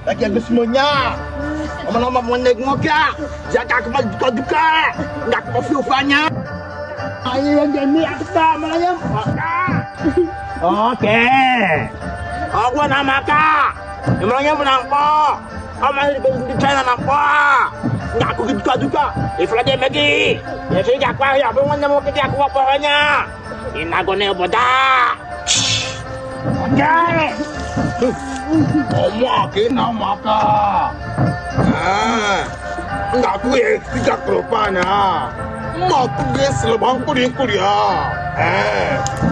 lagi aku semuanya. Lama-lama menengok ya, jaga kembali duka-duka, nggak kopi-kopinya. Ayo yang jadi kita malahnya. Oke. Aku nama kak. Emangnya menang kok. Kamu masih di China nampak. Nggak aku duka-duka. Iflah lagi. Ya sih nggak apa ya, belum nemu kita aku pokoknya. Ini aku nih bodoh. Oke. Makin nama kak. Nggak gue tidak rupanya. Mau pergi selebang kuliah.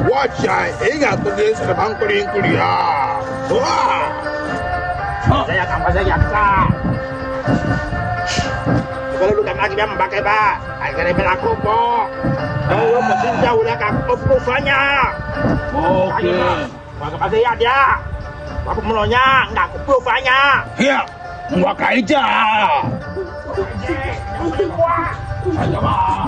Wajah ingat pergi selebang kuliah. Wah. Saya akan saya kak. Kalau lu kan lagi memakai pak, akhirnya berlaku kok. Kalau mesti jauh ya kak, operasinya. Oke. Maka pasti ya dia. Aku melonya nggak operasinya. Iya. Nggak aja. Ayo pak.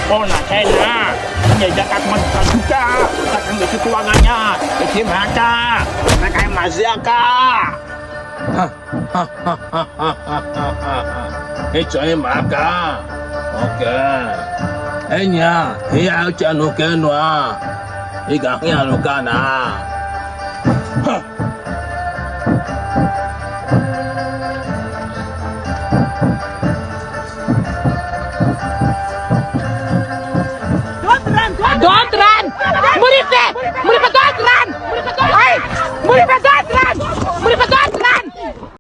Oh, nah China, ini jakat makan juga, takkan ke keluarganya, ke tim haka, mereka yang maziaka. Itu ini maka, oke. Enya, iya jangan kenwa, igaknya luka na.